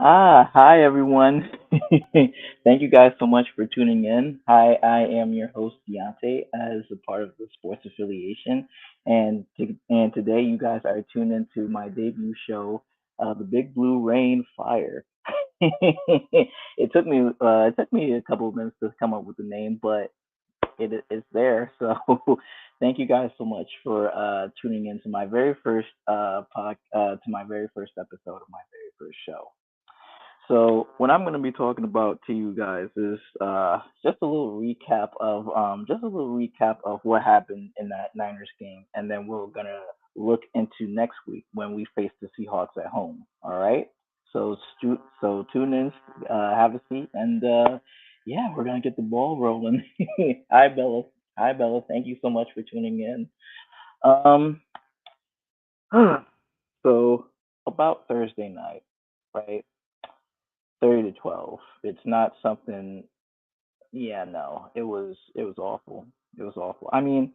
Hi everyone. Thank you guys so much for tuning in. Hi, I am your host Deontay as a part of the sports affiliation, and today you guys are tuned into my debut show, The Big Blue Rain Fire. It took me a couple of minutes to come up with the name, but it's there. So thank you guys so much for tuning in to my very first to my very first episode of my very first show. So what I'm going to be talking about to you guys is just a little recap of what happened in that Niners game, and then we're gonna look into next week when we face the Seahawks at home. All right. So tune in, have a seat, and yeah, we're gonna get the ball rolling. Hi Bella. Hi Bella. Thank you so much for tuning in. Um. So about Thursday night, right? 30-12. It's not something. Yeah, no, it was awful. It was awful. I mean,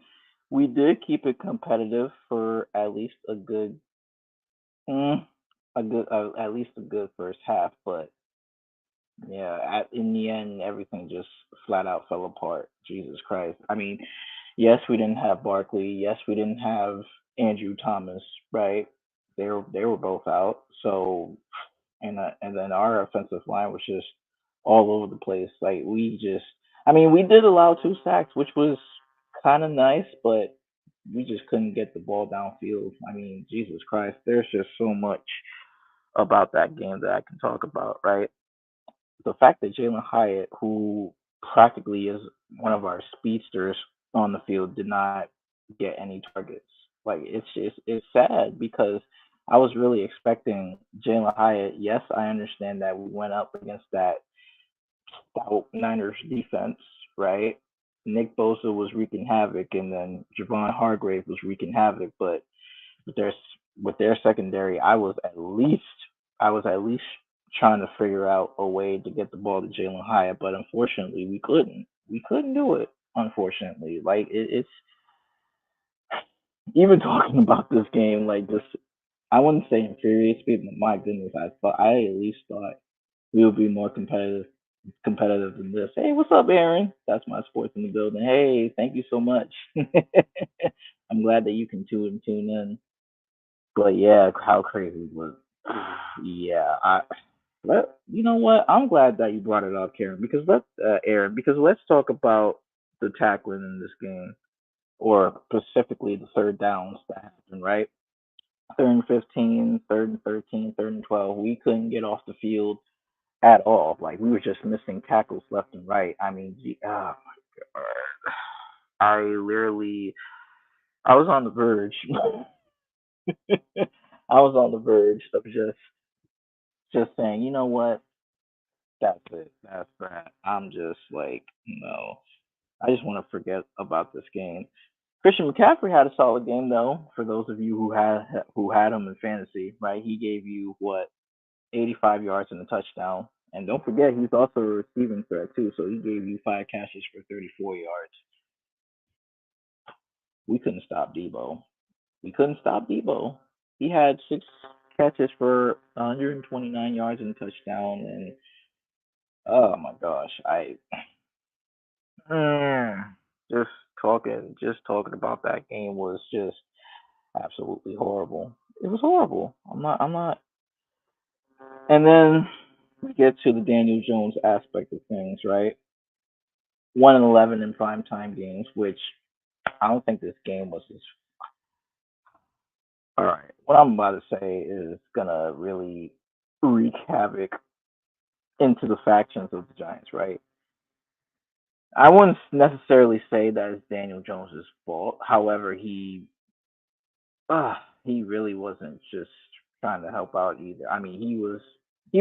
we did keep it competitive for at least mm, at least a good first half, but yeah, in the end, everything just flat out fell apart. Jesus Christ. I mean, yes, we didn't have Barkley. Yes, we didn't have Andrew Thomas. Right? They were both out. So and then our offensive line was just all over the place. Like I mean, we did allow 2 sacks, which was kind of nice, but we just couldn't get the ball downfield. I mean, Jesus Christ, there's just so much about that game that I can talk about, right? The fact that Jalen Hyatt, who practically is one of our speedsters on the field, did not get any targets. Like it's sad because I was really expecting Jalen Hyatt. Yes, I understand that we went up against that stout Niners defense, right? Nick Bosa was wreaking havoc, and then Javon Hargrave was wreaking havoc. But with their with their secondary, I was at least trying to figure out a way to get the ball to Jalen Hyatt, but unfortunately we couldn't. We couldn't do it. Unfortunately, like it's even talking about this game, like this, I wouldn't say infuriates me, but my goodness, I at least thought we would be more competitive than this. Hey, what's up, Aaron? That's my sports in the building. Hey, thank you so much. I'm glad that you can tune in. But yeah, how crazy was yeah, you know what? I'm glad that you brought it up, Karen, because let's talk about the tackling in this game, or specifically the third downs that happened, right? Third and 15, third and 13, third and 12. We couldn't get off the field at all. Like we were just missing tackles left and right. I mean, I literally, I was on the verge. I was on the verge of just saying, you know what? That's it. That's that. I'm just like, no. I just want to forget about this game. Christian McCaffrey had a solid game though. For those of you who had him in fantasy, right? He gave you what 85 yards and a touchdown. And don't forget, he's also a receiving threat too. So he gave you 5 catches for 34 yards. We couldn't stop Debo. We couldn't stop Debo. He had 6 catches for 129 yards and a touchdown. And oh my gosh, Mm, just just talking about that game was just absolutely horrible. It was horrible. I'm not. And then we get to the Daniel Jones aspect of things, right? 1-11 in primetime games, which I don't think this game was as. All right, what I'm about to say is gonna really wreak havoc into the factions of the Giants, right? I wouldn't necessarily say that it's Daniel Jones's fault. However, he really wasn't just trying to help out either. I mean, he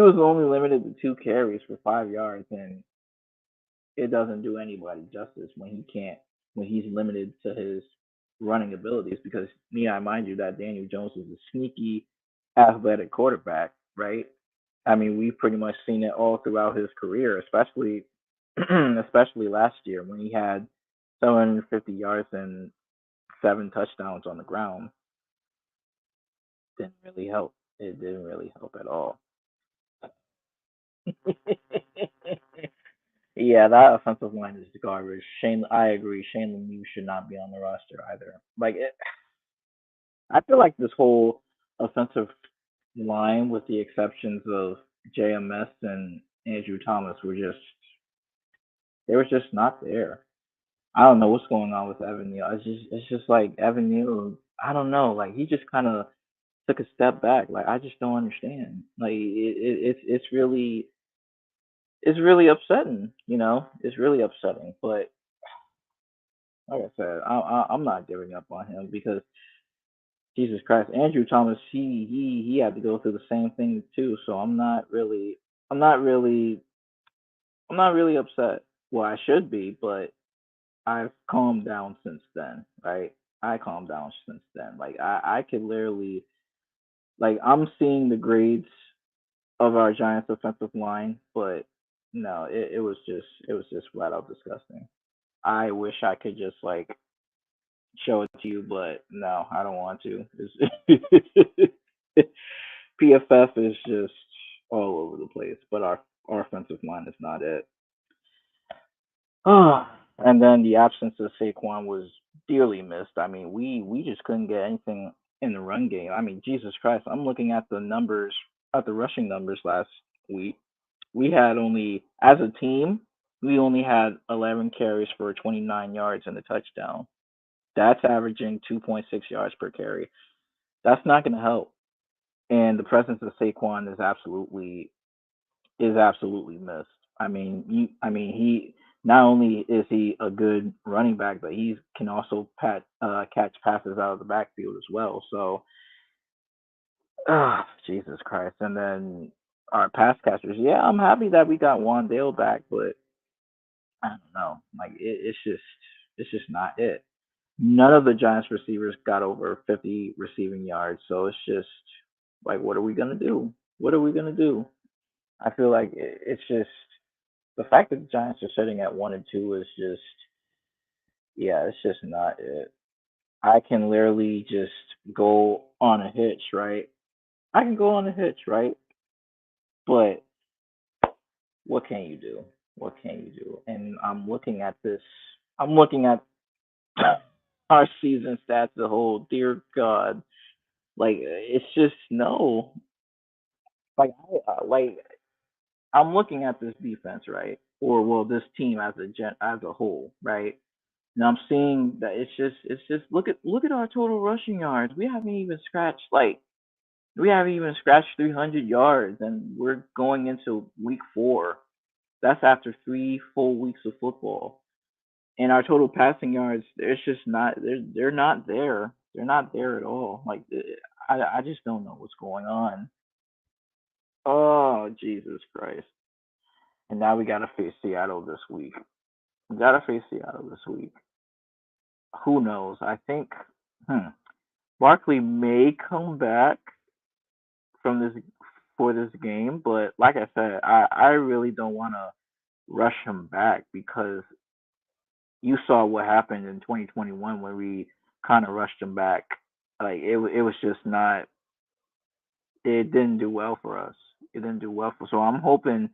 was only limited to 2 carries for 5 yards, and it doesn't do anybody justice when he's limited to his running abilities. Because I mind you that Daniel Jones is a sneaky, athletic quarterback, right? I mean, we've pretty much seen it all throughout his career, especially especially last year when he had 750 yards and 7 touchdowns on the ground. Didn't really help. It didn't really help at all. Yeah, that offensive line is garbage. I agree. Shane Lemieux should not be on the roster either. I feel like this whole offensive line, with the exceptions of JMS and Andrew Thomas, they were just not there. I don't know what's going on with Evan Neal. It's just like Evan Neal. I don't know. Like he just kind of took a step back. Like I just don't understand. It's really upsetting. It's really upsetting. But like I said, I'm not giving up on him because Jesus Christ, Andrew Thomas, he had to go through the same thing too. So I'm not really, I'm not really upset. Well, I should be, but I've calmed down since then, right? I calmed down since then. Like I could literally, like I'm seeing the grades of our Giants offensive line, but no, it was just flat out disgusting. I wish I could just like show it to you, but no, I don't want to. PFF is just all over the place, but our offensive line is not it. And then the absence of Saquon was dearly missed. I mean, we just couldn't get anything in the run game. I mean, Jesus Christ, I'm looking at the numbers, at the rushing numbers last week. We had only, as a team, we only had 11 carries for 29 yards and a touchdown. That's averaging 2.6 yards per carry. That's not going to help. And the presence of Saquon is absolutely missed. I mean, he not only is he a good running back, but he can also catch passes out of the backfield as well. So, Jesus Christ! And then our pass catchers. Yeah, I'm happy that we got Wandale back, but I don't know. Like it's just not it. None of the Giants receivers got over 50 receiving yards, so it's just like, what are we gonna do? What are we gonna do? I feel like it's just the fact that the Giants are sitting at 1-2 is just, yeah, it's just not it. I can literally just go on a hitch, right? I can go on a hitch, right? But what can you do? What can you do? And I'm looking at this. I'm looking at our season stats as a whole. Dear God, like it's just no. Like I'm looking at this defense, right? Or well, this team as a whole, right? Now I'm seeing that it's just look at our total rushing yards. We haven't even scratched 300 yards, and we're going into week 4. That's after 3 full weeks of football. And our total passing yards, it's just not they're not there. They're not there at all. Like I just don't know what's going on. Oh Jesus Christ! And now we gotta face Seattle this week. We gotta face Seattle this week. Who knows? I think hmm, Barkley may come back from this for this game, but like I said, I really don't want to rush him back because you saw what happened in 2021 when we kind of rushed him back. Like it was just not. It didn't do well for us. It didn't do well for. So I'm hoping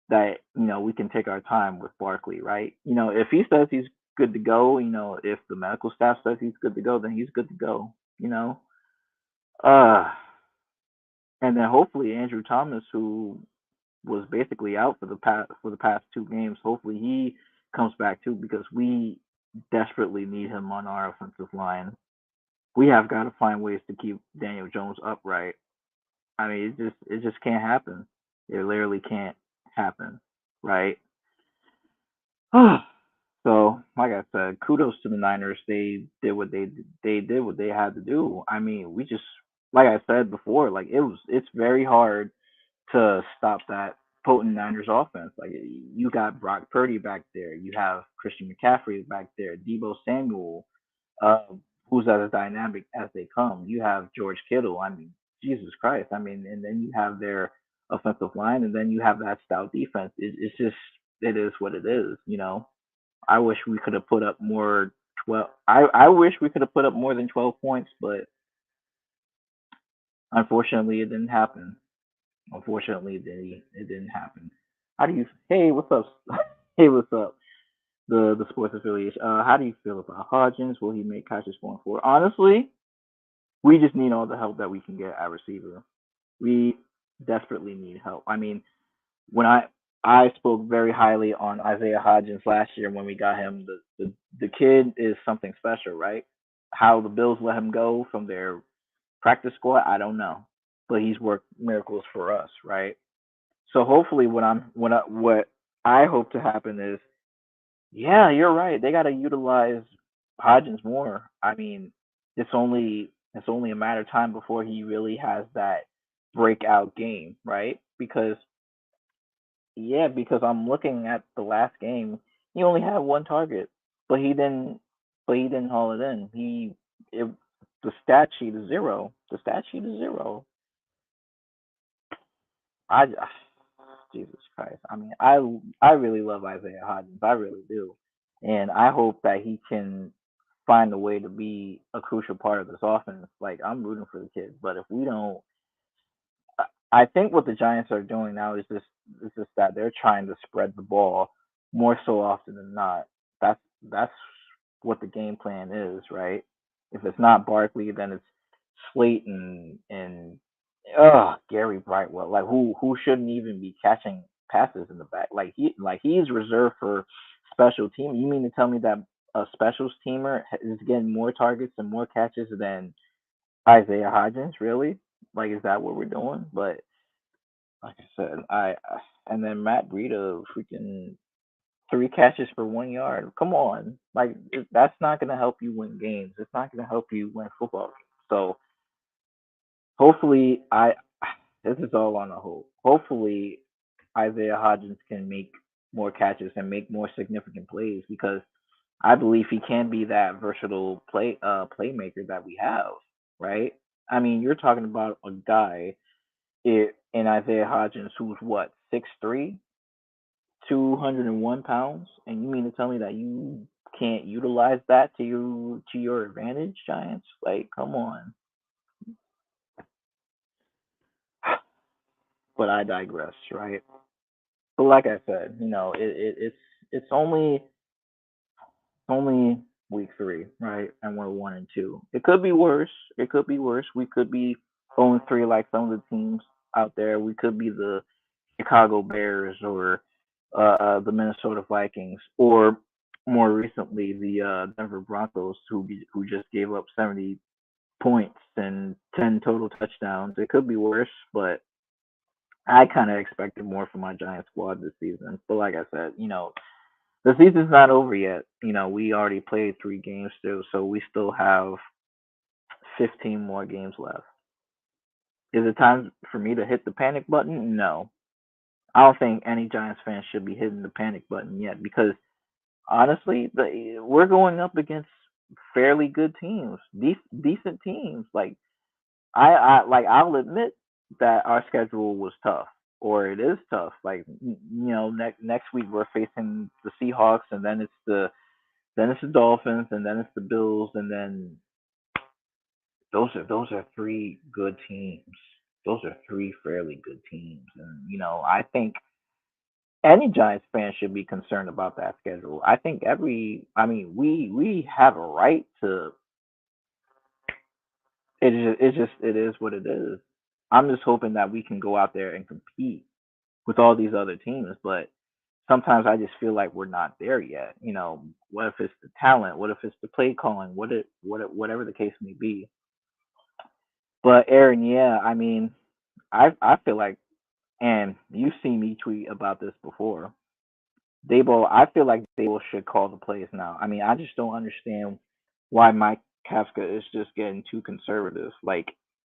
that we can take our time with Barkley, right? If he says he's good to go, if the medical staff says he's good to go, then he's good to go. Uh, and then hopefully Andrew Thomas, who was basically out for the past 2 games, hopefully he comes back too because we desperately need him on our offensive line. We have got to find ways to keep Daniel Jones upright. I mean, it just can't happen. It literally can't happen, right? So, like I said, kudos to the Niners. They did what they had to do. I mean, we just, like I said before, like it's very hard to stop that potent Niners offense. Like you got Brock Purdy back there, you have Christian McCaffrey back there, Debo Samuel, uh, who's as dynamic as they come. You have George Kittle. I mean, Jesus Christ. I mean, and then you have their offensive line, and then you have that stout defense. It's just it is what it is. I wish we could have put up more 12. I wish we could have put up more than 12 points, but unfortunately, it didn't happen. Unfortunately, it didn't happen. How do you? Hey, what's up? Hey, what's up? The sports affiliation. How do you feel about Hodgins? Will he make catches going forward? Honestly, we just need all the help that we can get at receiver. We desperately need help. I mean, when I spoke very highly on Isaiah Hodgins last year when we got him. The kid is something special, right? How the Bills let him go from their practice squad, I don't know, but he's worked miracles for us, right? So hopefully, what I hope to happen is, yeah, you're right. They got to utilize Hodgins more. I mean, it's only a matter of time before he really has that breakout game, right? Because yeah, because I'm looking at the last game. He only had one target, but he didn't haul it in. It, the stat sheet is zero. The stat sheet is zero. I Jesus Christ. I mean, I really love Isaiah Hodgins. I really do, and I hope that he can find a way to be a crucial part of this offense. Like I'm rooting for the kid, but if we don't, I think what the Giants are doing now is just that they're trying to spread the ball more so often than not. That's what the game plan is, right? If it's not Barkley, then it's Slayton and Gary Brightwell, like who shouldn't even be catching passes in the back. Like he's reserved for special team. You mean to tell me that a specials teamer is getting more targets and more catches than Isaiah Hodgins? Really? Like, is that what we're doing? But like I said, and then Matt Breida freaking 3 catches for 1 yard. Come on, like that's not gonna help you win games. It's not gonna help you win football games. So hopefully, I this is all on a hope. Hopefully, Isaiah Hodgins can make more catches and make more significant plays because I believe he can be that versatile playmaker that we have. Right? I mean, you're talking about a guy in Isaiah Hodgins who's what 6'3", 201 pounds, and you mean to tell me that you can't utilize that to your advantage, Giants? Like, come on. But I digress, right? But like I said, it's only week 3, right? And we're 1-2. It could be worse. It could be worse. We could be 0-3 like some of the teams out there. We could be the Chicago Bears or the Minnesota Vikings, or more recently the Denver Broncos, who just gave up 70 points and 10 total touchdowns. It could be worse, but I kind of expected more from my Giant squad this season. But like I said, the season's not over yet. We already played 3 games still, so we still have 15 more games left. Is it time for me to hit the panic button? No. I don't think any Giants fan should be hitting the panic button yet because honestly, we're going up against fairly good teams, decent teams. Like I'll admit that our schedule was tough, or it is tough. Like next week we're facing the Seahawks, and then it's the Dolphins, and then it's the Bills, and then those are 3 good teams. Those are 3 fairly good teams, and I think any Giants fan should be concerned about that schedule. I think I mean, we have a right to. It is what it is. I'm just hoping that we can go out there and compete with all these other teams, but sometimes I just feel like we're not there yet. What if it's the talent? What if it's the play calling? Whatever the case may be. But Aaron, yeah, I mean, I feel like, and you've seen me tweet about this before. I feel like Dable should call the plays now. I mean, I just don't understand why Mike Kafka is just getting too conservative. Like,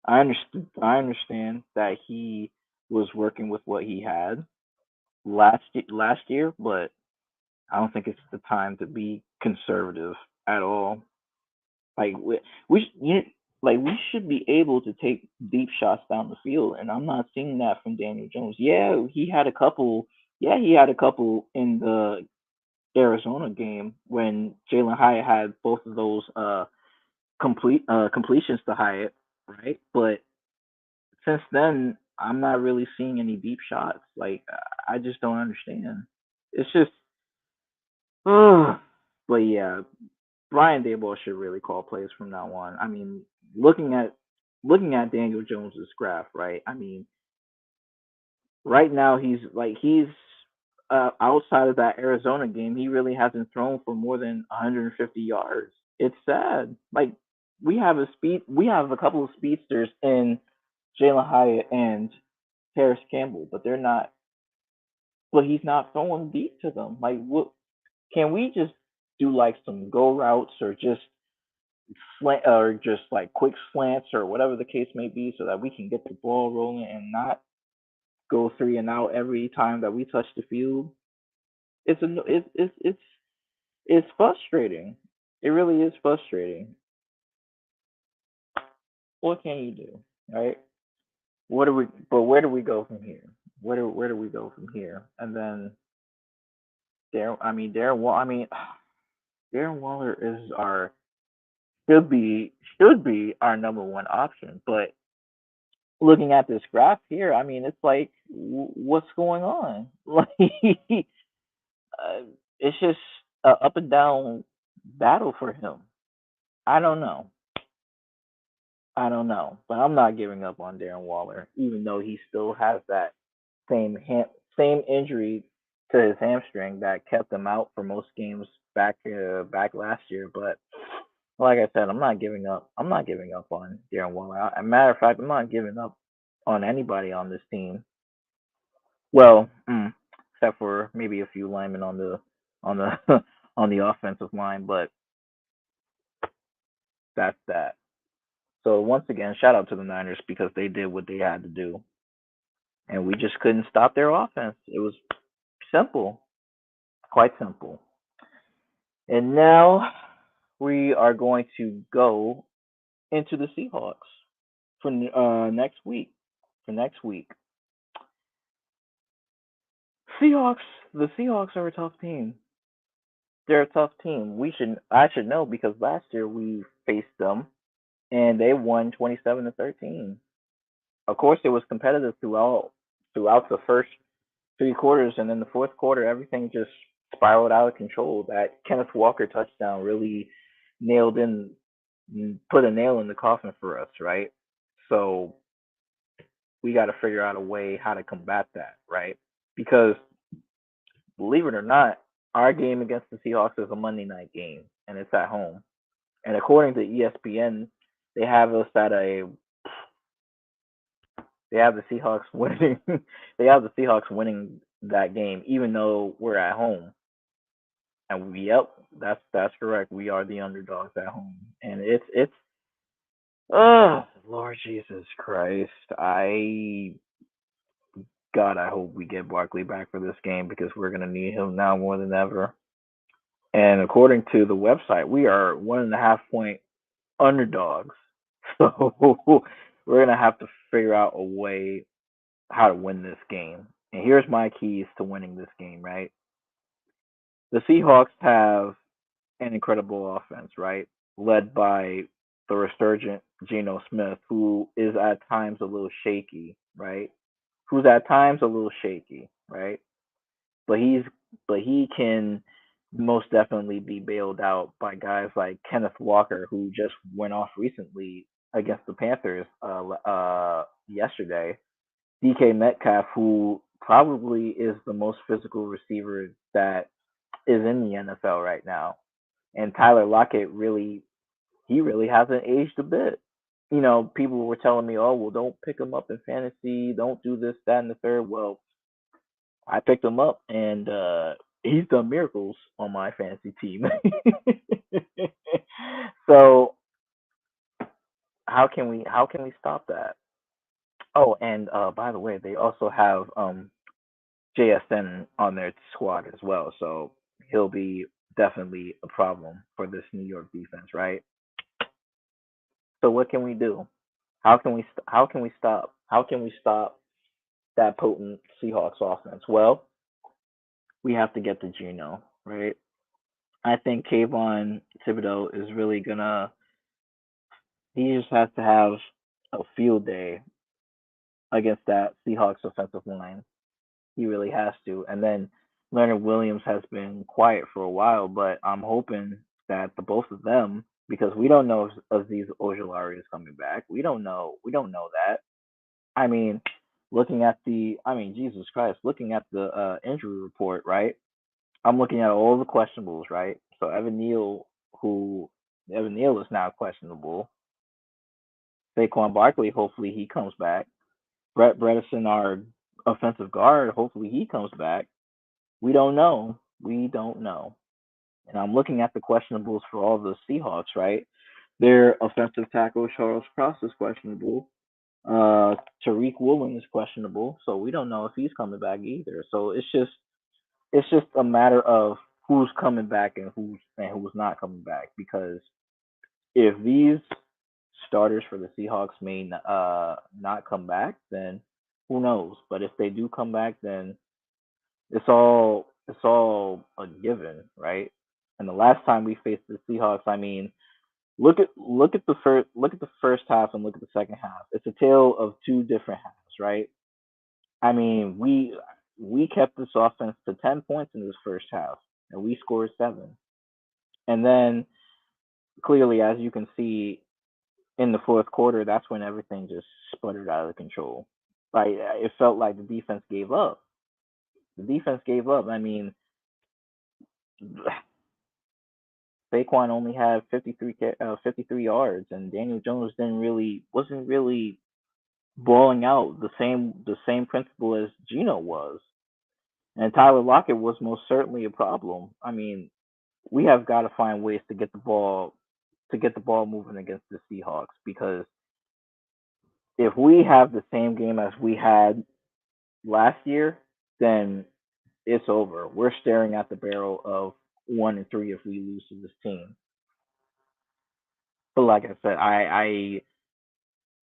I understand that he was working with what he had last year, but I don't think it's the time to be conservative at all. Like you, like we should be able to take deep shots down the field, and I'm not seeing that from Daniel Jones. Yeah, he had a couple. Yeah, he had a couple in the Arizona game when Jalen Hyatt had both of those completions to Hyatt, right? But since then, I'm not really seeing any deep shots. Like I just don't understand. It's just, but yeah, Brian Daboll should really call plays from now on. I mean, looking at looking at Daniel Jones's graph, right? I mean, right now he's outside of that Arizona game, he really hasn't thrown for more than 150 yards. It's sad. Like we have a couple of speedsters in Jalen Hyatt and Harris Campbell, but they're not. But he's not throwing deep to them. Like, what? Can we just do like some go routes or just slant or just like quick slants or whatever the case may be, so that we can get the ball rolling and not go three and out every time that we touch the field? It's frustrating. It really is frustrating. What can you do, right? What do we? But where do we go from here? Where do we go from here? And then I mean, Darren Waller is our should be our number one option. But looking at this graph here, I mean, it's like, what's going on? Like, it's just a up and down battle for him. I don't know. I don't know, but I'm not giving up on Darren Waller, even though he still has that same injury to his hamstring that kept him out for most games back last year. But like I said, I'm not giving up. I'm not giving up on Darren Waller. As a matter of fact, I'm not giving up on anybody on this team. Well, except for maybe a few linemen on the on the offensive line, but that's that. So once again, shout out to the Niners because they did what they had to do, and we just couldn't stop their offense. It was simple, quite simple. And now we are going to go into the Seahawks for next week. For next week, Seahawks. The Seahawks are a tough team. They're a tough team. I should know because last year we faced them and they won 27-13. Of course, it was competitive throughout the first three quarters, and then the fourth quarter, everything just spiraled out of control. That Kenneth Walker touchdown really nailed in, put a nail in the coffin for us, right? So we got to figure out a way how to combat that, right? Because believe it or not, our game against the Seahawks is a Monday night game, and it's at home. And according to ESPN, they have us at a they have the Seahawks winning. They have the Seahawks winning that game, even though we're at home. And yep, that's correct. We are the underdogs at home, and it's oh Lord Jesus Christ! I hope we get Barkley back for this game because we're gonna need him now more than ever. And according to the website, we are 1.5 point underdogs. So we're gonna have to figure out a way how to win this game. And here's my keys to winning this game, right? The Seahawks have an incredible offense, right? Led by the resurgent Geno Smith, who is at times a little shaky, right? Who's at times a little shaky, right? But he can most definitely be bailed out by guys like Kenneth Walker, who just went off recently against the Panthers yesterday. DK Metcalf, who probably is the most physical receiver that is in the NFL right now, and Tyler Lockett really hasn't aged a bit. You know, people were telling me, "Oh, well, don't pick him up in fantasy. Don't do this, that, and the third." Well, I picked him up, and he's done miracles on my fantasy team. So how can we stop that? Oh, and by the way, they also have JSN on their squad as well, so he'll be definitely a problem for this New York defense, right? So what can we do? How can we stop? How can we stop that potent Seahawks offense? Well, we have to get to Geno, right? I think Kayvon Thibodeau is really gonna. He just has to have a field day against that Seahawks offensive line. He really has to. And then Leonard Williams has been quiet for a while, but I'm hoping that the both of them, because we don't know if Aziz Ojulari is coming back. We don't know. We don't know that. I mean, Jesus Christ, looking at the injury report, right? I'm looking at all the questionables, right? So who Evan Neal is now questionable. Saquon Barkley, hopefully he comes back. Brett Bredesen, our offensive guard, hopefully he comes back. We don't know. We don't know. And I'm looking at the questionables for all the Seahawks, right? Their offensive tackle Charles Cross is questionable. Tariq Woolen is questionable, so we don't know if he's coming back either. So it's just a matter of who's coming back and who's not coming back. Because if these starters for the Seahawks may not come back, then who knows? But if they do come back, then it's all a given, right? And the last time we faced the Seahawks, I mean, look at the first half and look at the second half. It's a tale of two different halves, right? I mean, we kept this offense to 10 points in this first half, and we scored seven. And then clearly, as you can see in the fourth quarter, that's when everything just sputtered out of control. Like it felt like the defense gave up. The defense gave up. I mean, Saquon only had 53 yards, and Daniel Jones wasn't really balling out the same principle as Gino was, and Tyler Lockett was most certainly a problem. I mean, we have got to find ways to get the ball moving against the Seahawks, because if we have the same game as we had last year, then it's over. We're staring at the barrel of 1-3 if we lose to this team. But like I said,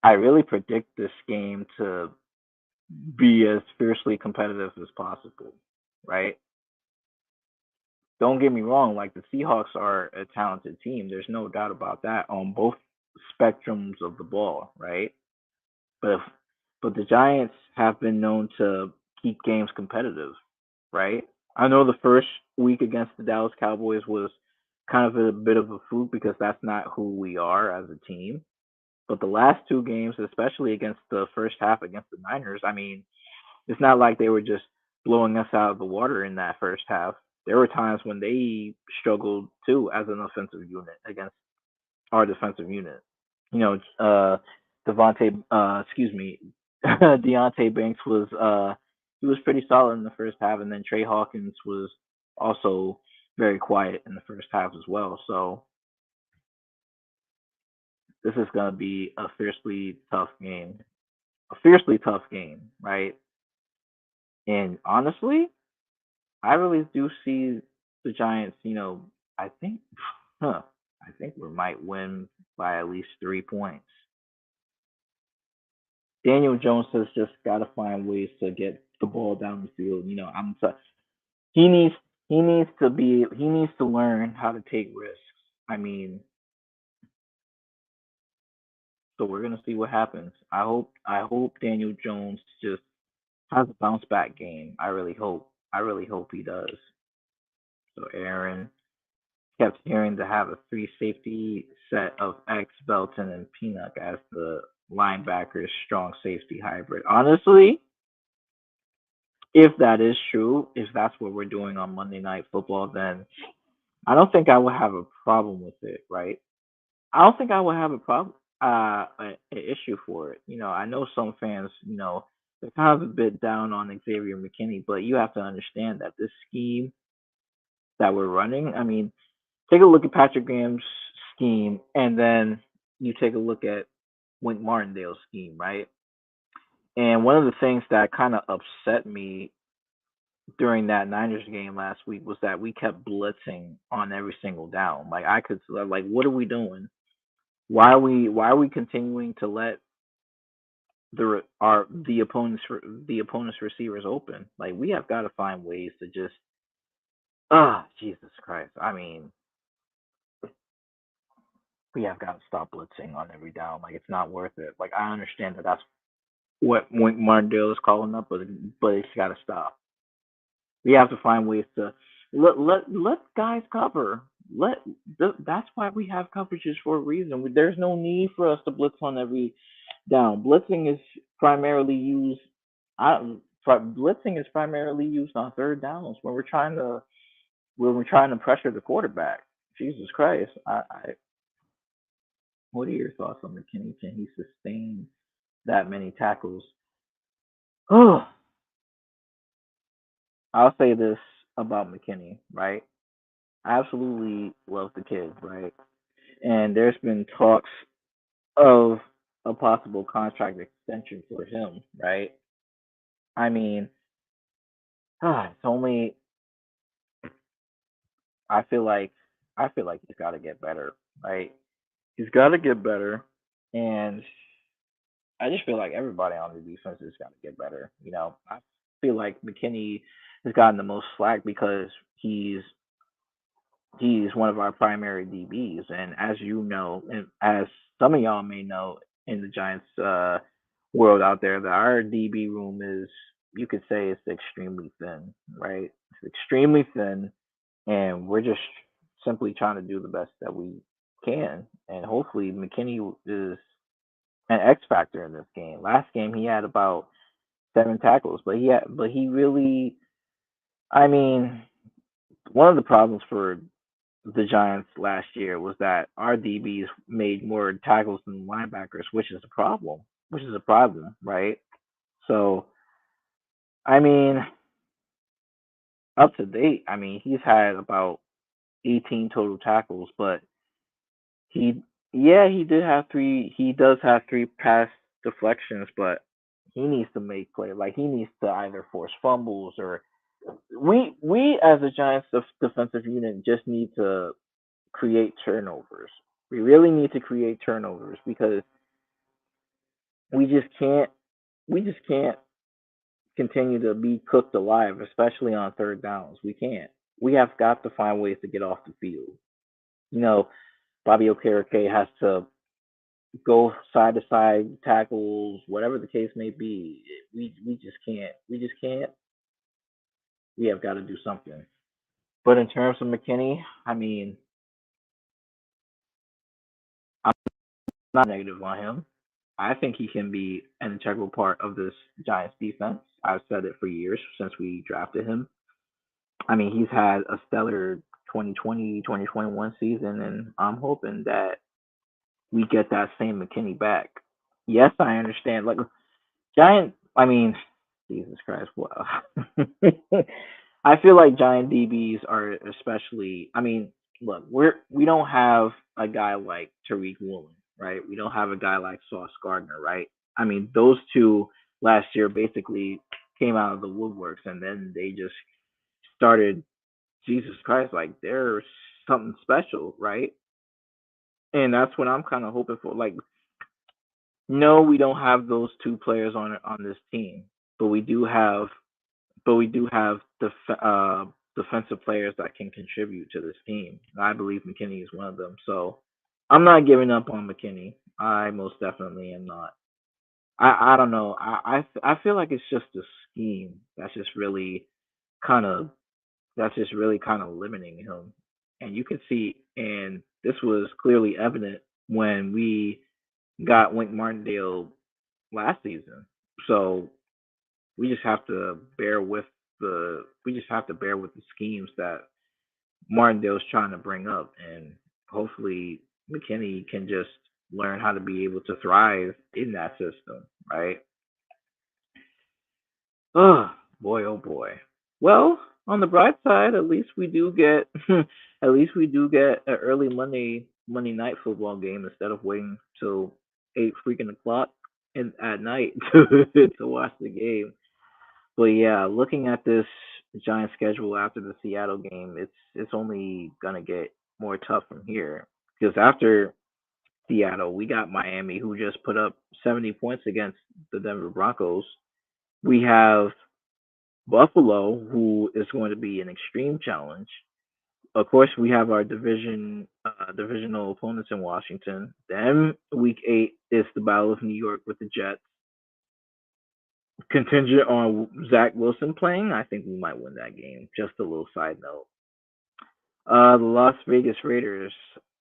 I really predict this game to be as fiercely competitive as possible, right? Don't get me wrong, like the Seahawks are a talented team. There's no doubt about that on both spectrums of the ball, right? But if, but the Giants have been known to keep games competitive, right? I know the first week against the Dallas Cowboys was kind of a bit of a fluke because that's not who we are as a team. But the last two games, especially against the first half against the Niners, I mean, it's not like they were just blowing us out of the water in that first half. There were times when they struggled too as an offensive unit against our defensive unit. You know, Deontay Banks he was pretty solid in the first half, and then Trey Hawkins was also very quiet in the first half as well. So this is gonna be a fiercely tough game, right? And honestly, I really do see the Giants. I think, I think we might win by at least 3 points. Daniel Jones has just got to find ways to get the ball down the field. He needs he needs to learn how to take risks. I mean, so we're gonna see what happens. I hope Daniel Jones just has a bounce back game. I really hope he does. So Aaron kept hearing to have a three safety set of X, Belton, and Peanut as the linebackers strong safety hybrid. Honestly, if that is true, if that's what we're doing on Monday Night Football, then I don't think I would have a problem with it, right? I don't think I would have a problem, an issue for it. I know some fans, they're kind of a bit down on Xavier McKinney, but you have to understand that this scheme that we're running, I mean, take a look at Patrick Graham's scheme, and then you take a look at Wink Martindale's scheme, right? And one of the things that kind of upset me during that Niners game last week was that we kept blitzing on every single down. Like I could like, what are we doing? Why are we continuing to let the opponent's receivers open? Like we have got to find ways to just Jesus Christ. I mean, we have got to stop blitzing on every down. Like it's not worth it. Like I understand that that's what Wink Martindale is calling up, but it's got to stop. We have to find ways to let guys cover. Let that's why we have coverages for a reason. There's no need for us to blitz on every down. Blitzing is primarily used. I, Blitzing is primarily used on third downs when we're trying to pressure the quarterback. Jesus Christ! What are your thoughts on McKinney? Can he sustain that many tackles? Oh, I'll say this about McKinney, right? I absolutely love the kid, right? And there's been talks of a possible contract extension for him, right? I mean, it's only I feel like I feel like he's got to get better, right? He's got to get better, and I just feel like everybody on the defense has got to get better. I feel like McKinney has gotten the most slack because he's one of our primary DBs, and as you know, and as some of y'all may know in the Giants world out there, that our DB room is, you could say, it's extremely thin, right? It's extremely thin, and we're just simply trying to do the best that we can, and hopefully McKinney is an X factor in this game. Last game he had about 7 tackles, but he really, I mean, one of the problems for the Giants last year was that our DBs made more tackles than linebackers, which is a problem. Which is a problem, right? So, I mean, up to date, I mean, he's had about 18 total tackles, but he, yeah, he did have three. He does have 3 pass deflections, but he needs to make play. Like he needs to either force fumbles or we as a Giants defensive unit just need to create turnovers. We really need to create turnovers because we just can't we just can't continue to be cooked alive, especially on third downs. We can't. We have got to find ways to get off the field. You know, Bobby Okereke has to go side to side tackles, whatever the case may be. We just can't. We just can't. We have got to do something. But in terms of McKinney, I mean, I'm not negative on him. I think he can be an integral part of this Giants defense. I've said it for years since we drafted him. I mean, he's had a stellar 2020, 2021 season, and I'm hoping that we get that same McKinney back. Yes, I understand. Like, Giant, I mean, Jesus Christ, wow. I feel like Giant DBs are especially. I mean, look, we don't have a guy like Tariq Woolen, right? We don't have a guy like Sauce Gardner, right? I mean, those two last year basically came out of the woodworks, and then they just started. Jesus Christ, like they're something special, right? And that's what I'm kind of hoping for. Like, no, we don't have those 2 players on this team, but we do have defensive players that can contribute to this team. I believe McKinney is one of them. So I'm not giving up on McKinney. I most definitely am not. I don't know. I feel like it's just the scheme kind of that's just really kind of limiting him. And you can see, and this was clearly evident when we got Wink Martindale last season. So we just have to bear with the schemes that Martindale's trying to bring up, and hopefully McKinney can just learn how to be able to thrive in that system, right? Oh boy, oh boy. Well, on the bright side, at least we do get at least we do get an early Monday night football game instead of waiting till 8 freaking o'clock at night to watch the game. But yeah, looking at this Giant schedule after the Seattle game, it's only gonna get more tough from here. Because after Seattle, we got Miami, who just put up 70 points against the Denver Broncos. We have Buffalo, who is going to be an extreme challenge. Of course, we have our divisional opponents in Washington. Then week 8 is the Battle of New York with the Jets. contingent on Zach Wilson playing, I think we might win that game. Just a little side note. The Las Vegas Raiders,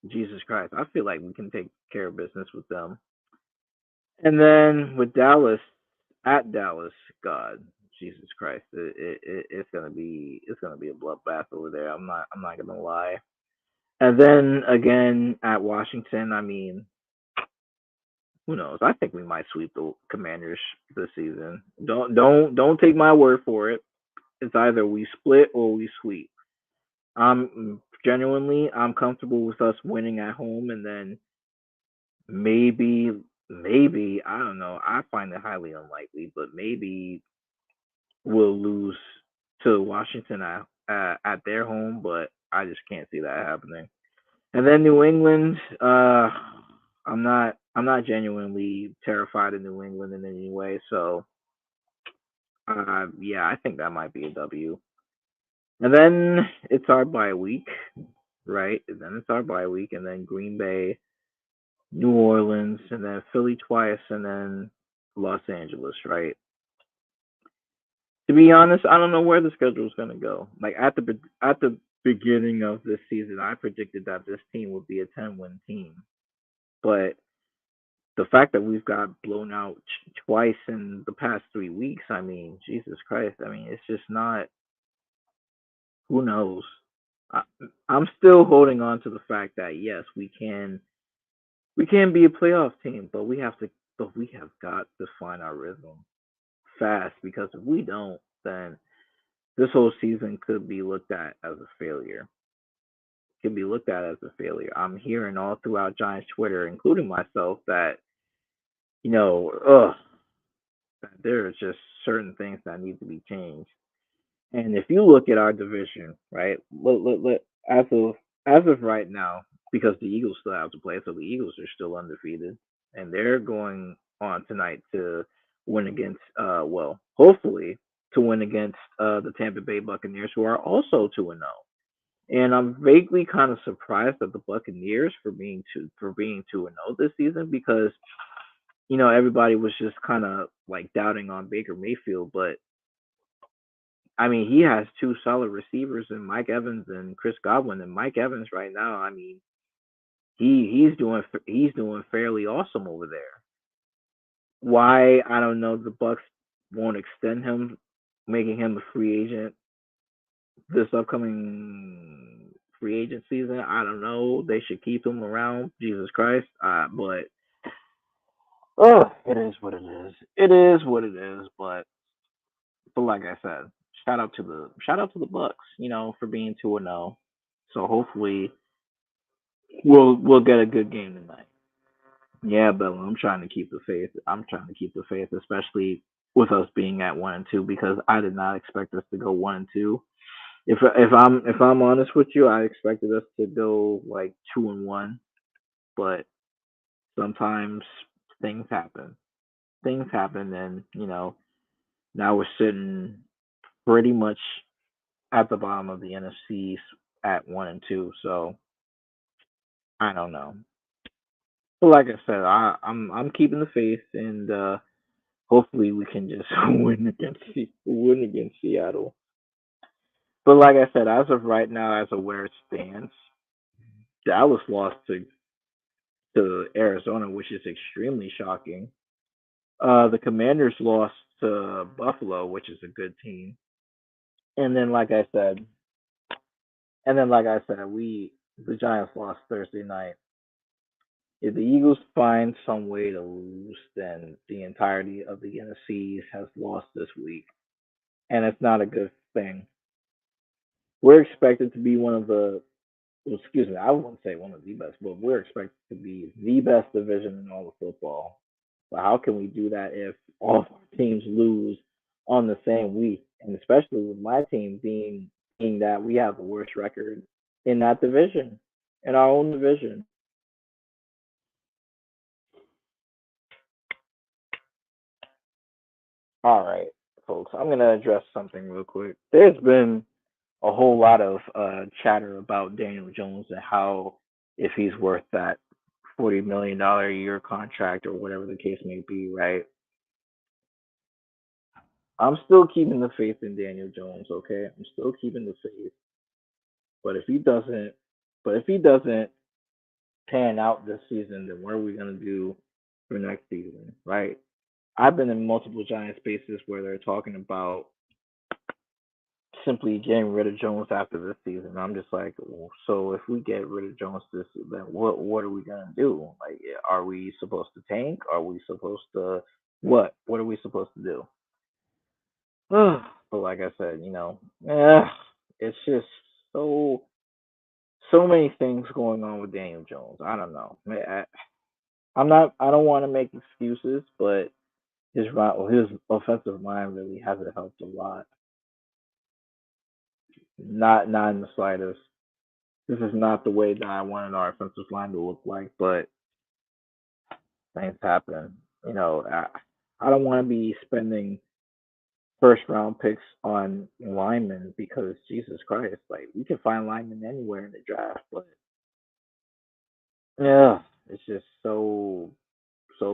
Jesus Christ, I feel like we can take care of business with them. And then with Dallas, at Dallas, God, Jesus Christ, it's gonna be a bloodbath over there. I'm not gonna lie. And then again at Washington, I mean, who knows? I think we might sweep the Commanders this season. Don't take my word for it. It's either we split or we sweep. I'm comfortable with us winning at home, and then maybe I don't know. I find it highly unlikely, but maybe we'll lose to Washington at their home, but I just can't see that happening. And then New England, I'm not genuinely terrified of New England in any way. So yeah, I think that might be a W. And then it's our bye week, right? And then it's our bye week, and then Green Bay, New Orleans, and then Philly twice, and then Los Angeles, right? To be honest, I don't know where the schedule is going to go. Like at the beginning of this season, I predicted that this team would be a 10-win team, but the fact that we've got blown out twice in the past 3 weeks, I mean, Jesus Christ, I mean, it's just not. Who knows? I, I'm still holding on to the fact that yes, we can be a playoff team, but we have got to find our rhythm fast because if we don't, then this whole season could be looked at as a failure. Could be looked at as a failure. I'm hearing all throughout Giants Twitter, including myself, that ugh, that there are just certain things that need to be changed. And if you look at our division, right, as of right now, because the Eagles still have to play, so the Eagles are still undefeated, and they're going on tonight to win against, hopefully to win against the Tampa Bay Buccaneers, who are also 2-0. And I'm vaguely kind of surprised at the Buccaneers for being 2-0 this season because everybody was just kind of like doubting on Baker Mayfield, but I mean, he has two solid receivers in Mike Evans and Chris Godwin. And Mike Evans right now, I mean, he's doing fairly awesome over there. Why I don't know the Bucks won't extend him, making him a free agent this upcoming free agent season. I don't know. They should keep him around. Jesus Christ. But it is what it is. It is what it is. But like I said, shout out to the Bucks, for being 2-0. So hopefully we'll get a good game tonight. Yeah, Bella, I'm trying to keep the faith. I'm trying to keep the faith, especially with us being at 1-2, because I did not expect us to go 1-2. If I'm honest with you, I expected us to go like 2-1, but sometimes things happen. Things happen, and now we're sitting pretty much at the bottom of the NFC at 1-2. So I don't know. But like I said, I'm keeping the faith, and hopefully we can just win against Seattle. But like I said, as of right now, as of where it stands, Dallas lost to Arizona, which is extremely shocking. The Commanders lost to Buffalo, which is a good team. And then like I said, we the Giants lost Thursday night. If the Eagles find some way to lose, then the entirety of the NFC has lost this week, and it's not a good thing. We're expected to be one of the, well, excuse me, I wouldn't say one of the best, but we're expected to be the best division in all of football. But how can we do that if all of our teams lose on the same week? And especially with my team being that we have the worst record in that division, in our own division. All right, folks, I'm gonna address something real quick. There's been a whole lot of chatter about Daniel Jones and how if he's worth that $40 million a year contract or whatever the case may be, right? I'm still keeping the faith in Daniel Jones. Okay, I'm still keeping the faith. But if he doesn't, but if he doesn't pan out this season, then what are we gonna do for next season, right? I've been in multiple Giant spaces where they're talking about simply getting rid of Jones after this season. I'm just like, well, so if we get rid of Jones this, then what are we gonna do? Like, are we supposed to tank? Are we supposed to what? What are we supposed to do? But like I said, it's just so so many things going on with Daniel Jones. I don't know. I'm not. I don't want to make excuses, but his offensive line really hasn't helped a lot. Not in the slightest. This is not the way that I wanted our offensive line to look like, but things happen. I don't want to be spending first round picks on linemen because Jesus Christ, like we can find linemen anywhere in the draft, but yeah, it's just so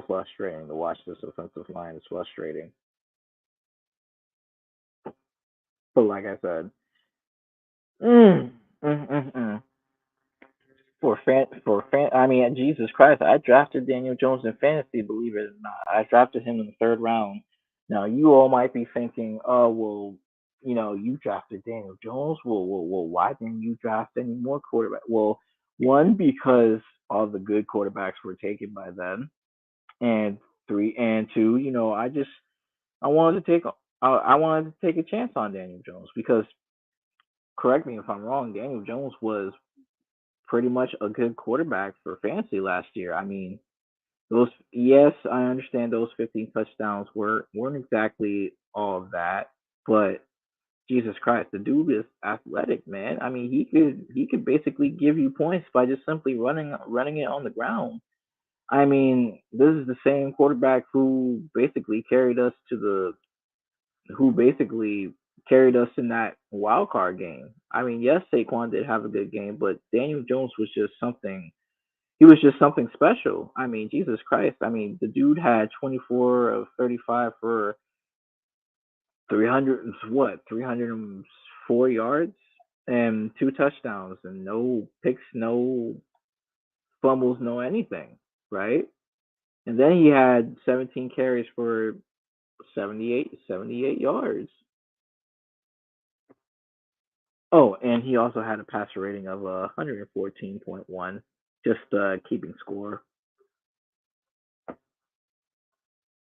frustrating to watch this offensive line. It's frustrating, but like I said, mm, mm. I mean, Jesus Christ, I drafted Daniel Jones in fantasy. Believe it or not, I drafted him in the third round. Now, you all might be thinking, oh well, you drafted Daniel Jones. Well, why didn't you draft any more quarterbacks? Well, one because all the good quarterbacks were taken by then, and three and two, I wanted to take I wanted to take a chance on Daniel Jones because correct me if I'm wrong, Daniel Jones was pretty much a good quarterback for fantasy last year. I mean, those yes, I understand those 15 touchdowns weren't exactly all of that, but Jesus Christ, the dude is athletic, man. I mean, he could basically give you points by just simply running it on the ground. I mean, this is the same quarterback who basically carried us in that wild card game. I mean, yes, Saquon did have a good game, but Daniel Jones was just something. He was just something special. I mean, Jesus Christ. I mean, the dude had 24 of 35 for 304 yards and two touchdowns and no picks, no fumbles, no anything, right? And then he had 17 carries for 78 yards. Oh, and he also had a passer rating of 114.1, just keeping score.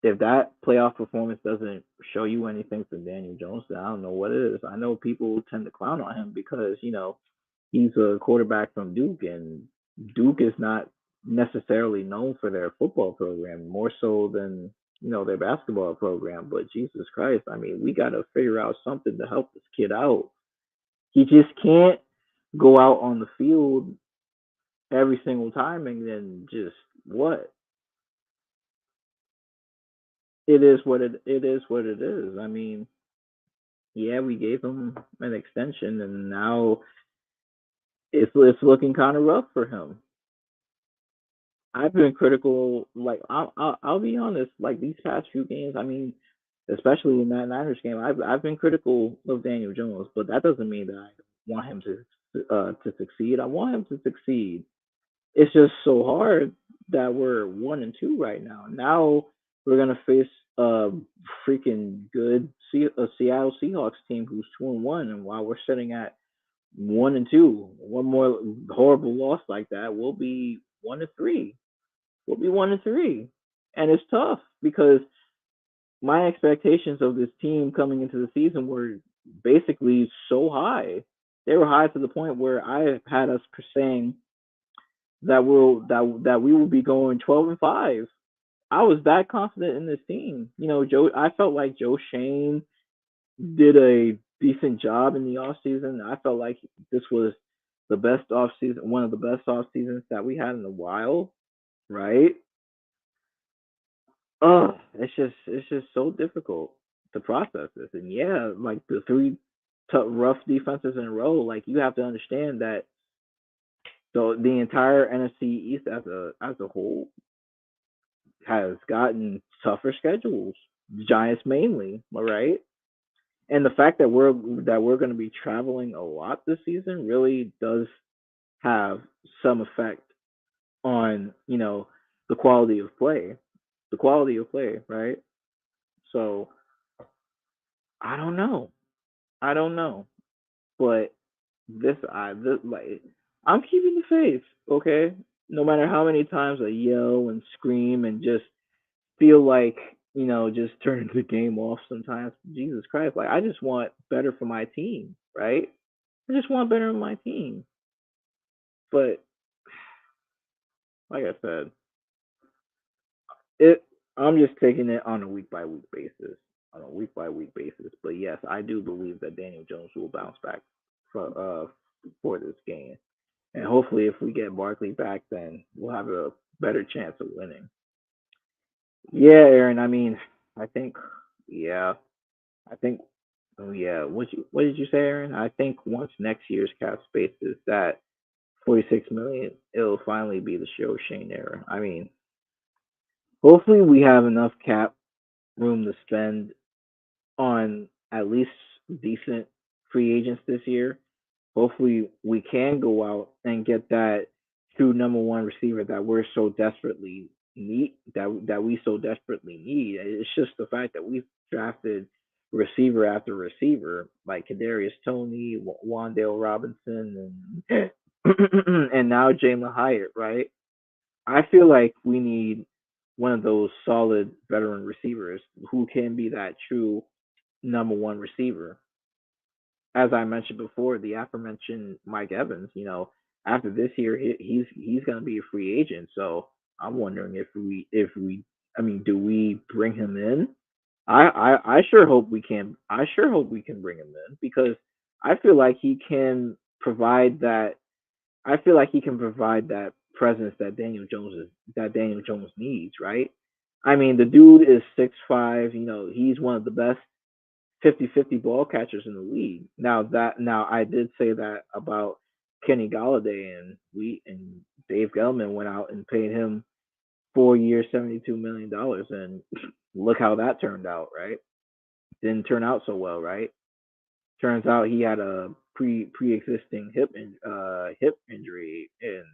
If that playoff performance doesn't show you anything from Daniel Jones, then I don't know what it is. I know people tend to clown on him because, he's a quarterback from Duke, and Duke is not necessarily known for their football program, more so than, their basketball program. But Jesus Christ, I mean, we got to figure out something to help this kid out. He just can't go out on the field every single time and then just what it is. I mean, yeah, we gave him an extension, and now it's looking kind of rough for him. I've been critical. Like I'll be honest. Like these past few games, I mean, especially in that Niners game, I've been critical of Daniel Jones, but that doesn't mean that I want him to succeed. I want him to succeed. It's just so hard that we're 1-2 right now. Now we're gonna face a freaking good Seattle Seahawks team who's 2-1, and while we're sitting at 1-2, one more horrible loss like that, we'll be 1-3. We'll be 1-3, and it's tough because my expectations of this team coming into the season were basically so high. They were high to the point where I had us saying that we will be going 12-5. I was that confident in this team. I felt like Joe Shane did a decent job in the off season. I felt like this was the best off season, one of the best off seasons that we had in a while, right? It's just so difficult to process this. And yeah, like the three rough defenses in a row, like you have to understand that the entire NFC East as a whole has gotten tougher schedules. Giants mainly, all right. And the fact that we're going to be traveling a lot this season really does have some effect on the quality of play, right? So I don't know, I don't know, but this like I'm keeping the faith, okay? No matter how many times I yell and scream and just feel like just turning the game off sometimes. Jesus Christ, like I just want better for my team, right? I just want better for my team, but like I said, it. I'm just taking it on a week by week basis, But yes, I do believe that Daniel Jones will bounce back for this game, and hopefully, if we get Barkley back, then we'll have a better chance of winning. Yeah, Aaron. I mean, I think, yeah, I think. Oh yeah, what did you say, Aaron? I think once next year's cap space is that 46 million, it'll finally be the show Shane era. I mean, hopefully we have enough cap room to spend on at least decent free agents this year. Hopefully we can go out and get that true number one receiver that we're so desperately that we so desperately need. It's just the fact that we've drafted receiver after receiver like Kadarius Tony, Wandale Robinson, and and now Jalen Hyatt, right? I feel like we need one of those solid veteran receivers who can be that true number one receiver. As I mentioned before, the aforementioned Mike Evans, after this year, he's going to be a free agent. So I'm wondering I mean, do we bring him in? I sure hope we can. I sure hope we can bring him in because I feel like he can provide that. I feel like he can provide that presence that Daniel Jones needs. Right. I mean, the dude is 6'5". He's one of the best 50-50 ball catchers in the league. Now I did say that about Kenny Galladay, and Dave Gettleman went out and paid him 4 years, $72 million, and look how that turned out, right? Didn't turn out so well, right? Turns out he had a pre-existing hip injury, and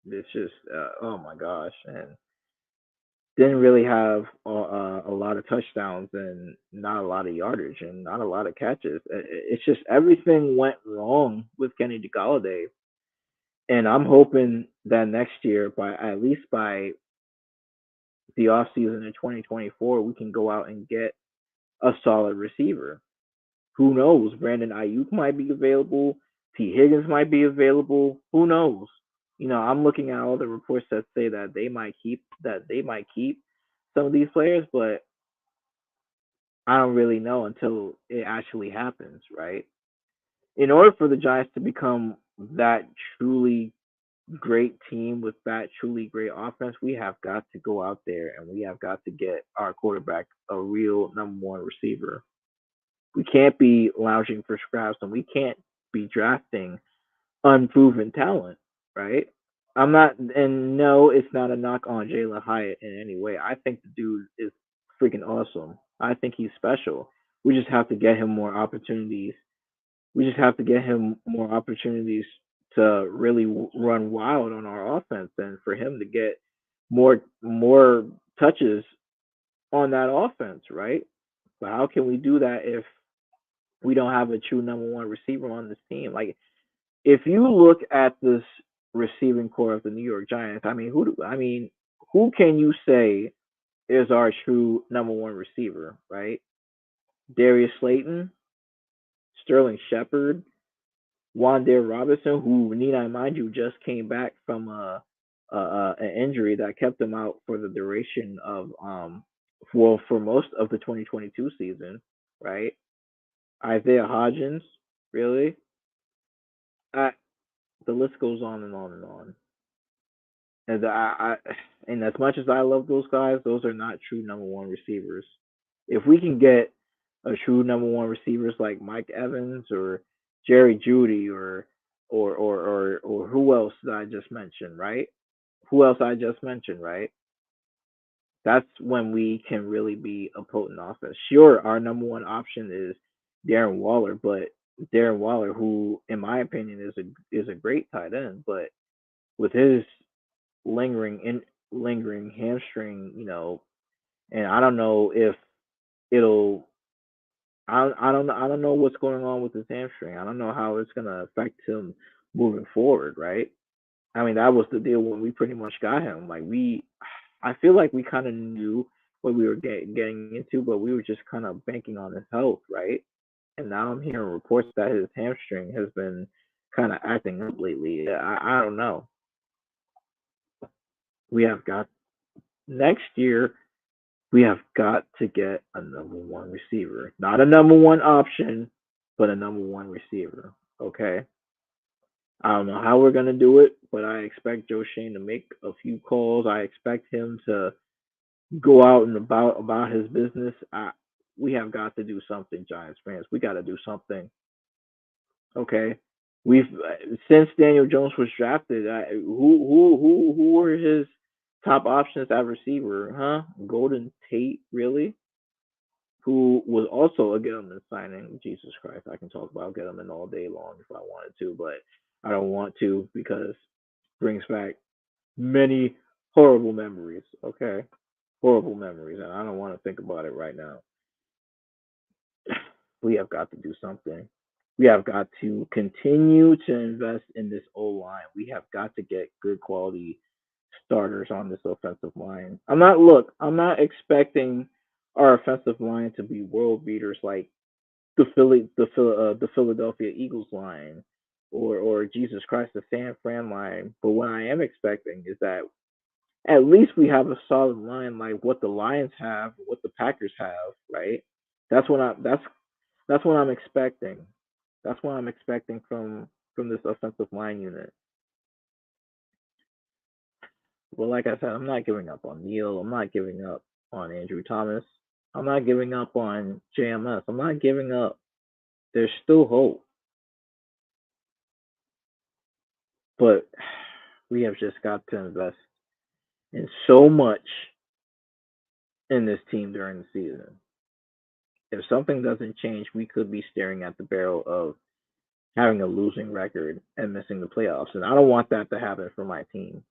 it's just oh my gosh, and didn't really have a lot of touchdowns and not a lot of yardage and not a lot of catches. It's just everything went wrong with Kenny Galladay, and I'm hoping that next year, by at least by the off season in 2024, we can go out and get a solid receiver. Who knows? Brandon Ayuk might be available. T. Higgins might be available. Who knows? I'm looking at all the reports that say that they might keep some of these players, but I don't really know until it actually happens, right? In order for the Giants to become that truly great team with that truly great offense, we have got to go out there and we have got to get our quarterback a real number one receiver. We can't be lounging for scraps and we can't be drafting unproven talent, right? I'm not, and no, it's not a knock on Jalen Hyatt in any way. I think the dude is freaking awesome. I think he's special. We just have to get him more opportunities. We just have to get him more opportunities to really run wild on our offense, and for him to get more touches on that offense, right? But how can we do that if we don't have a true number one receiver on this team? Like, if you look at this receiving core of the New York Giants, who can you say is our true number one receiver, right? Darius Slayton, Sterling Shepard, Wandale Robinson, who need I mind you just came back from an injury that kept him out for the duration of for most of the 2022 season, right? Isaiah Hodgins, really? Uh, the list goes on and on and on. And and as much as I love those guys, those are not true number one receivers. If we can get a true number one receivers like Mike Evans or Jerry Judy or who else did I just mention, right? Who else I just mentioned, right? That's when we can really be a potent offense. Sure, our number one option is Darren Waller, but Darren Waller, who in my opinion is a great tight end, but with his lingering in lingering hamstring, and I don't know if it'll. I don't know what's going on with his hamstring. I don't know how it's gonna affect him moving forward, right? I mean, that was the deal when we pretty much got him. I feel like we kind of knew what we were getting into, but we were just kind of banking on his health, right? And now I'm hearing reports that his hamstring has been kind of acting up lately. I don't know. We have got next year. We have got to get a number one receiver, not a number one option, but a number one receiver. Okay. I don't know how we're gonna do it, but I expect Joe Shane to make a few calls. I expect him to go out and about his business. We have got to do something, Giants fans. We got to do something. Okay, we've since Daniel Jones was drafted. Who were his top options at receiver? Huh? Golden Tate, really? Who was also a Gettleman signing? Jesus Christ, I can talk about Gettleman all day long if I wanted to, but I don't want to because it brings back many horrible memories. Okay, horrible memories, and I don't want to think about it right now. We have got to do something. We have got to continue to invest in this O line. We have got to get good quality starters on this offensive line. I'm not expecting our offensive line to be world beaters like the Philadelphia Eagles line or Jesus Christ the San Fran line. But what I am expecting is that at least we have a solid line like what the Lions have, what the Packers have, right? That's what I that's what I'm expecting. That's what I'm expecting from this offensive line unit. Well, like I said, I'm not giving up on Neil. I'm not giving up on Andrew Thomas. I'm not giving up on JMS. I'm not giving up. There's still hope, but we have just got to invest in so much in this team during the season. If something doesn't change, we could be staring at the barrel of having a losing record and missing the playoffs. And I don't want that to happen for my team.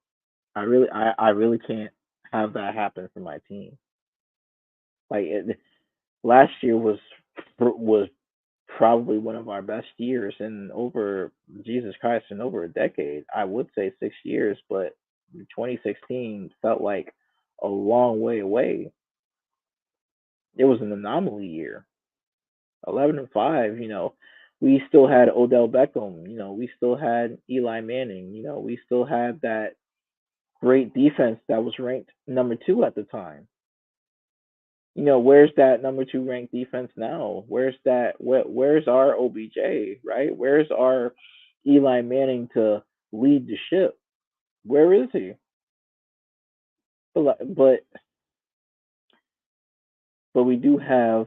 I really can't have that happen for my team. Like last year was probably one of our best years in over Jesus Christ in over a decade. I would say 6 years, but 2016 felt like a long way away. It was an anomaly year. 11-5. We still had Odell Beckham. We still had Eli Manning. We still had that great defense that was ranked number two at the time. Where's that number two ranked defense now? Where's our OBJ, right? Where's our Eli Manning to lead the ship? Where is he? But we do have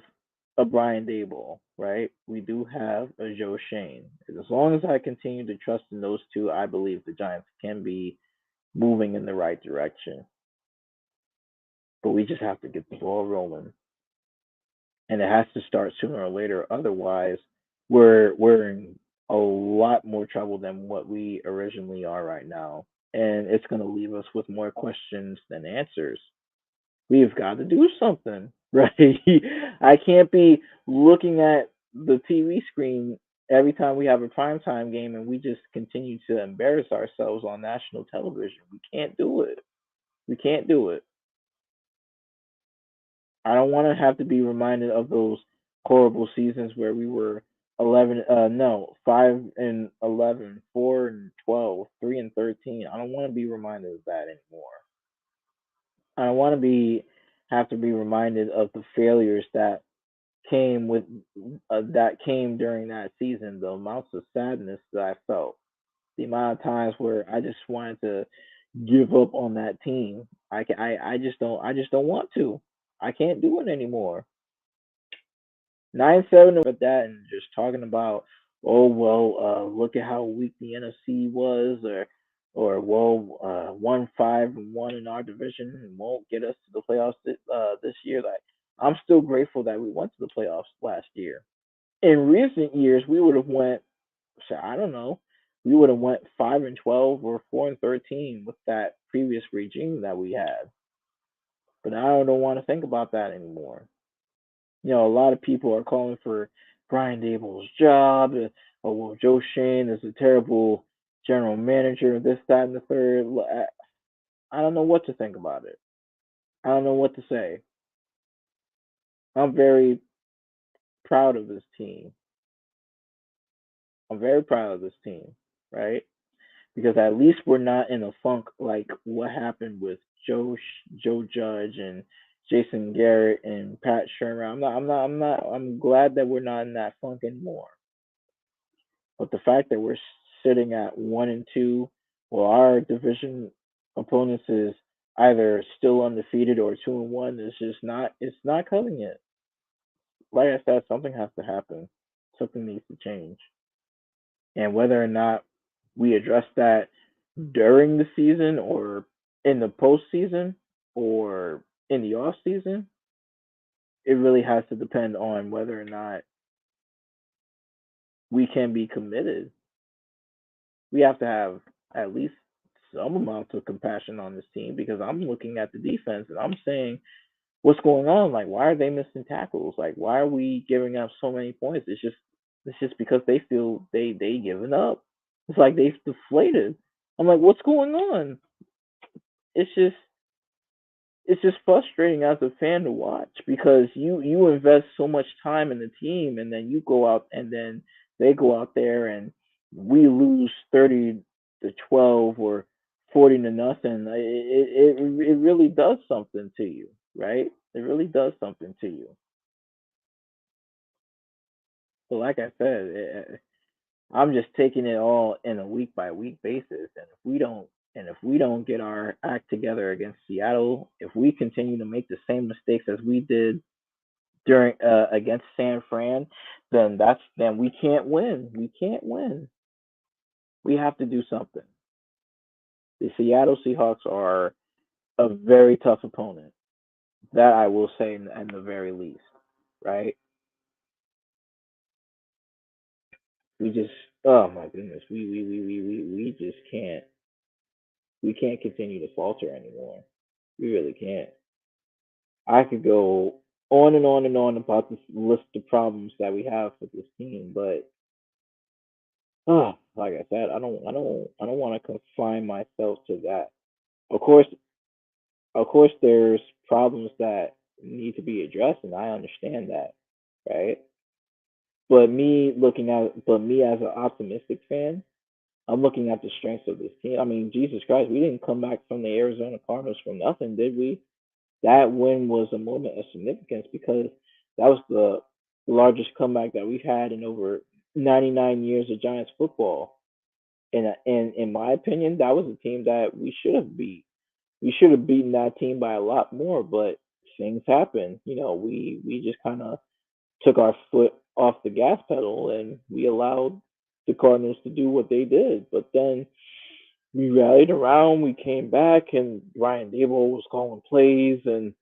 a Brian Dayball, right? We do have a Joe Shane. As long as I continue to trust in those two, I believe the Giants can be moving in the right direction. But we just have to get the ball rolling, and it has to start sooner or later. Otherwise, we're in a lot more trouble than what we originally are right now, and it's going to leave us with more questions than answers. We've got to do something, right? I can't be looking at the TV screen every time we have a primetime game and we just continue to embarrass ourselves on national television. We can't do it. We can't do it. I don't want to have to be reminded of those horrible seasons where we were 11 no, 5 and 11, 4 and 12, 3 and 13. I don't want to be reminded of that anymore. I don't want to be have to be reminded of the failures came with that came during that season, the amounts of sadness that I felt, the amount of times where I just wanted to give up on that team. I just don't want to. I can't do it anymore. 9-7 at that, and just talking about, oh well, look at how weak the NFC was, or or we'll 1-5-1 in our division and won't get us to the playoffs this year. Like I'm still grateful that we went to the playoffs last year. In recent years, we would have went. I don't know. We would have went 5-12 or 4-13 with that previous regime that we had. But I don't want to think about that anymore. A lot of people are calling for Brian Dable's job. Oh, well, Joe Shane is a terrible general manager, this, that, and the third. I don't know what to think about it. I don't know what to say. I'm very proud of this team. I'm very proud of this team, right? Because at least we're not in a funk like what happened with Joe Judge and Jason Garrett and Pat Shermer. I'm glad that we're not in that funk anymore. But the fact that we're sitting at 1-2, while our division opponents is either still undefeated or 2-1, is just not. It's not cutting it. Like I said, something has to happen. Something needs to change, and whether or not we address that during the season or in the postseason or in the off season, it really has to depend on whether or not we can be committed. We have to have at least some amount of compassion on this team because I'm looking at the defense and I'm saying, what's going on? Like, why are they missing tackles? Like, why are we giving up so many points? It's just because they feel they giving up. It's like they've deflated. I'm like, what's going on? It's just it's just frustrating as a fan to watch because you invest so much time in the team and then you go out and then they go out there and we lose 30-12 or 40-0. It really does something to you, right? It really does something to you. But like I said, I'm just taking it all in a week by week basis, and if we don't get our act together against Seattle, if we continue to make the same mistakes as we did during against San Fran, then we can't win. We can't win. We have to do something. The Seattle Seahawks are a very tough opponent. That I will say in the very least, right? We just oh my goodness, we just can't continue to falter anymore. We really can't. I could go on and on and on about this list of problems that we have with this team, but like I said, I don't want to confine myself to that. Of course, of course, there's problems that need to be addressed, and I understand that, right? But me as an optimistic fan, I'm looking at the strengths of this team. I mean, Jesus Christ, we didn't come back from the Arizona Cardinals from nothing, did we? That win was a moment of significance because that was the largest comeback that we've had in over 99 years of Giants football. And in my opinion, that was a team that we should have beat. We should have beaten that team by a lot more, but things happen. We just kind of took our foot off the gas pedal and we allowed the Cardinals to do what they did. But then we rallied around, we came back, and Ryan Dable was calling plays, and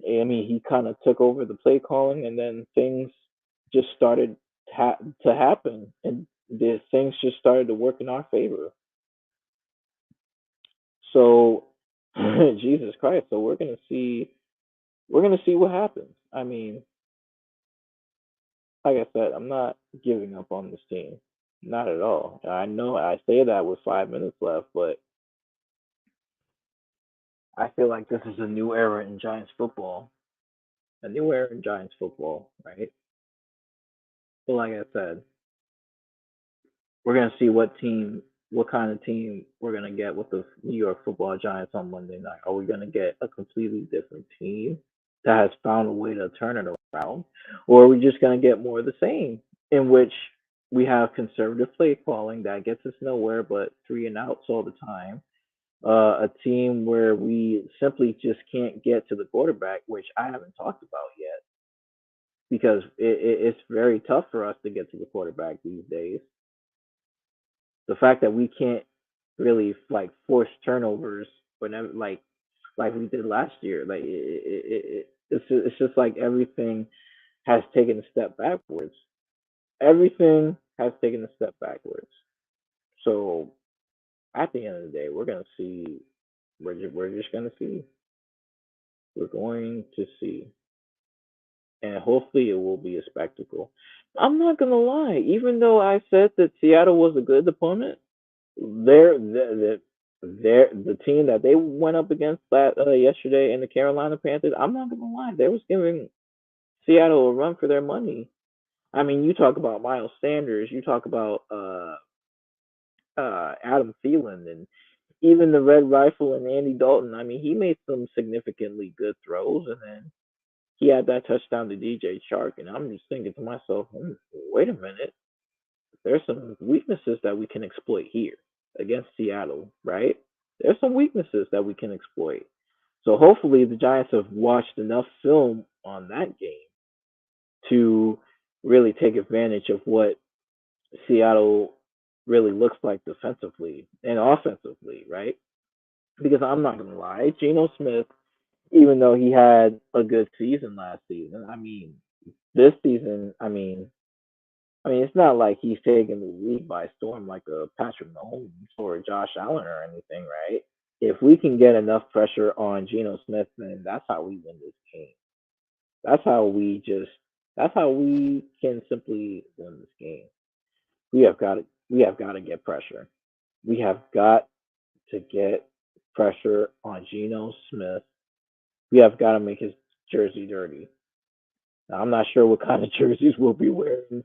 I mean, he kind of took over the play calling, and then things just started to happen, and the things just started to work in our favor. So, Jesus Christ! So we're gonna see what happens. I mean, like I said, I'm not giving up on this team, not at all. I know I say that with 5 minutes left, but I feel like this is a new era in Giants football, a new era in Giants football, right? But like I said, we're gonna see what kind of team we're gonna get with the New York Football Giants on Monday night. Are we gonna get a completely different team that has found a way to turn it around, or are we just gonna get more of the same, in which we have conservative play calling that gets us nowhere but three and outs all the time? A team where we simply just can't get to the quarterback, which I haven't talked about yet, because it's very tough for us to get to the quarterback these days. The fact that we can't really like force turnovers whenever like we did last year. Like it's just like everything has taken a step backwards. Everything has taken a step backwards. So at the end of the day, we're gonna see. We're just gonna see. We're going to see, and hopefully it will be a spectacle. I'm not gonna lie. Even though I said that Seattle was a good opponent, the team that they went up against yesterday in the Carolina Panthers, I'm not gonna lie, they was giving Seattle a run for their money. I mean, you talk about Miles Sanders, you talk about Adam Thielen, and even the Red Rifle and Andy Dalton. I mean, he made some significantly good throws, and then he had that touchdown to DJ Shark, and I'm just thinking to myself, wait a minute, there's some weaknesses that we can exploit here against Seattle, right? There's some weaknesses that we can exploit. So hopefully the Giants have watched enough film on that game to really take advantage of what Seattle really looks like defensively and offensively, right? Because I'm not gonna lie, Geno Smith, even though he had a good season last season, I mean, this season, I mean, it's not like he's taking the league by storm like a Patrick Mahomes or a Josh Allen or anything, right? If we can get enough pressure on Geno Smith, then that's how we win this game. That's how we just. That's how we can simply win this game. We have got to. We have got to get pressure. We have got to get pressure on Geno Smith. We have got to make his jersey dirty. Now, I'm not sure what kind of jerseys we'll be wearing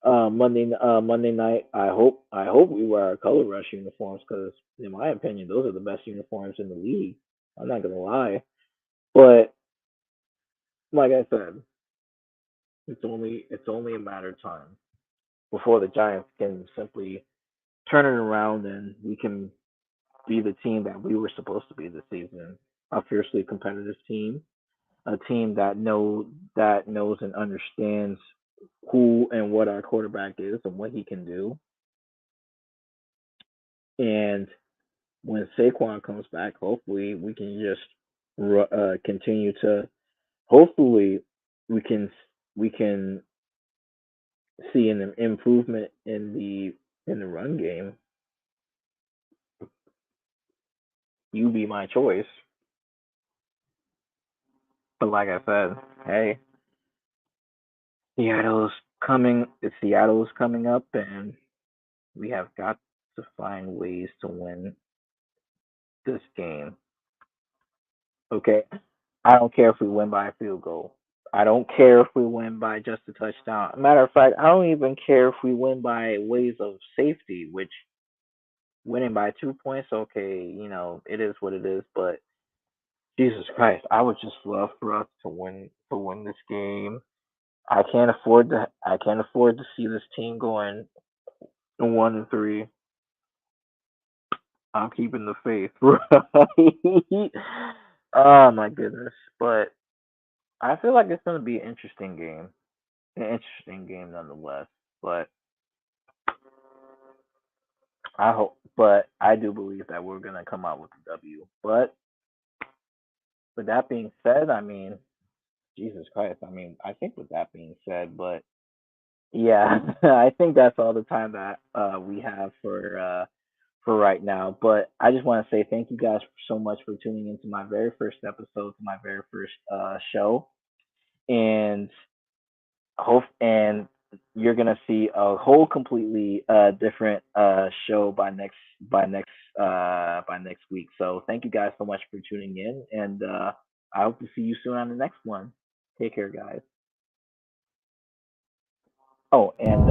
Monday night. I hope we wear our color rush uniforms because, in my opinion, those are the best uniforms in the league. I'm not gonna lie, but like I said, it's only a matter of time before the Giants can simply turn it around and we can be the team that we were supposed to be this season, a fiercely competitive team, a team that knows and understands who and what our quarterback is and what he can do. And when Saquon comes back, hopefully we can just continue to. Hopefully we can we can see an improvement in the run game. You be my choice, but like I said, hey, Seattle's coming. Seattle's coming up, and we have got to find ways to win this game. Okay, I don't care if we win by a field goal. I don't care if we win by just a touchdown. Matter of fact, I don't even care if we win by ways of safety, which winning by 2 points, okay, it is what it is. But Jesus Christ, I would just love for us to win this game. I can't afford to see this team going 1-3. I'm keeping the faith, right? Oh my goodness. But I feel like it's gonna be an interesting game nonetheless. But but I do believe that we're gonna come out with a W. But with that being said, I mean, Jesus Christ, I mean, I think with that being said, but yeah, I think that's all the time that we have for right now. But I just want to say thank you guys so much for tuning into my very first episode, to my very first show, and hope and you're gonna see a whole completely different show by next week. So thank you guys so much for tuning in, and I hope to see you soon on the next one. Take care, guys. Oh, and